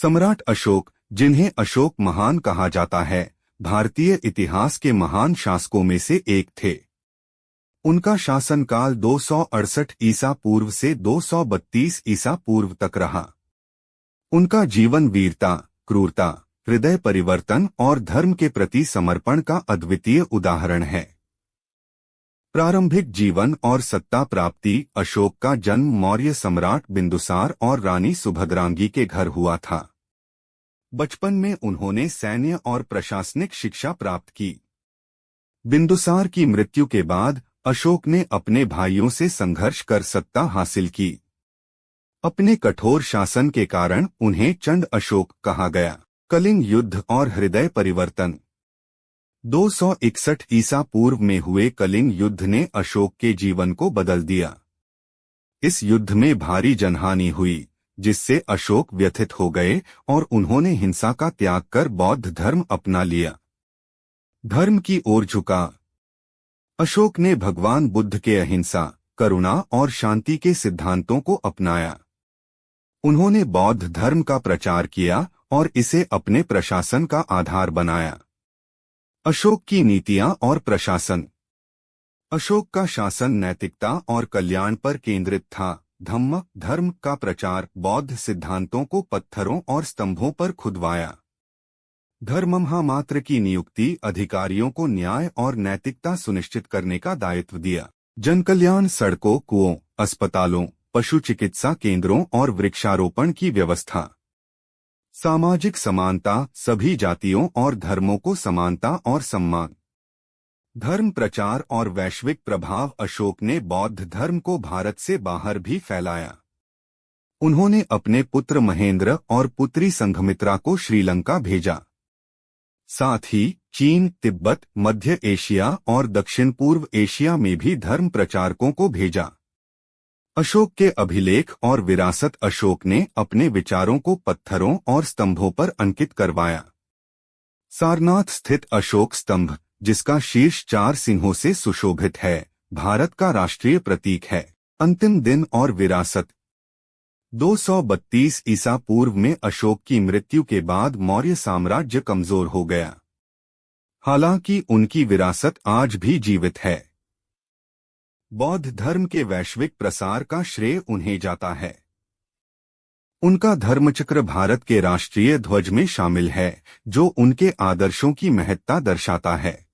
सम्राट अशोक, जिन्हें अशोक महान कहा जाता है, भारतीय इतिहास के महान शासकों में से एक थे। उनका शासनकाल 268 ईसा पूर्व से 232 ईसा पूर्व तक रहा। उनका जीवन वीरता, क्रूरता, हृदय परिवर्तन और धर्म के प्रति समर्पण का अद्वितीय उदाहरण है। प्रारंभिक जीवन और सत्ता प्राप्ति। अशोक का जन्म मौर्य सम्राट बिंदुसार और रानी सुभद्रांगी के घर हुआ था। बचपन में उन्होंने सैन्य और प्रशासनिक शिक्षा प्राप्त की। बिंदुसार की मृत्यु के बाद अशोक ने अपने भाइयों से संघर्ष कर सत्ता हासिल की। अपने कठोर शासन के कारण उन्हें चंड अशोक कहा गया। कलिंग युद्ध और हृदय परिवर्तन। 261 ईसा पूर्व में हुए कलिंग युद्ध ने अशोक के जीवन को बदल दिया। इस युद्ध में भारी जनहानि हुई, जिससे अशोक व्यथित हो गए और उन्होंने हिंसा का त्याग कर बौद्ध धर्म अपना लिया। धर्म की ओर झुका। अशोक ने भगवान बुद्ध के अहिंसा, करुणा और शांति के सिद्धांतों को अपनाया। उन्होंने बौद्ध धर्म का प्रचार किया और इसे अपने प्रशासन का आधार बनाया। अशोक की नीतियां और प्रशासन। अशोक का शासन नैतिकता और कल्याण पर केंद्रित था। धम्म धर्म का प्रचार, बौद्ध सिद्धांतों को पत्थरों और स्तंभों पर खुदवाया। धर्ममहामात्र की नियुक्ति, अधिकारियों को न्याय और नैतिकता सुनिश्चित करने का दायित्व दिया। जनकल्याण, सड़कों, कुओं, अस्पतालों, पशु चिकित्सा केंद्रों और वृक्षारोपण की व्यवस्था। सामाजिक समानता, सभी जातियों और धर्मों को समानता और सम्मान। धर्म प्रचार और वैश्विक प्रभाव। अशोक ने बौद्ध धर्म को भारत से बाहर भी फैलाया। उन्होंने अपने पुत्र महेंद्र और पुत्री संघमित्रा को श्रीलंका भेजा। साथ ही चीन, तिब्बत, मध्य एशिया और दक्षिण पूर्व एशिया में भी धर्म प्रचारकों को भेजा। अशोक के अभिलेख और विरासत। अशोक ने अपने विचारों को पत्थरों और स्तंभों पर अंकित करवाया। सारनाथ स्थित अशोक स्तंभ, जिसका शीर्ष 4 सिंहों से सुशोभित है, भारत का राष्ट्रीय प्रतीक है। अंतिम दिन और विरासत। 232 ईसा पूर्व में अशोक की मृत्यु के बाद मौर्य साम्राज्य कमजोर हो गया। हालांकि उनकी विरासत आज भी जीवित है। बौद्ध धर्म के वैश्विक प्रसार का श्रेय उन्हें जाता है। उनका धर्मचक्र भारत के राष्ट्रीय ध्वज में शामिल है, जो उनके आदर्शों की महत्ता दर्शाता है।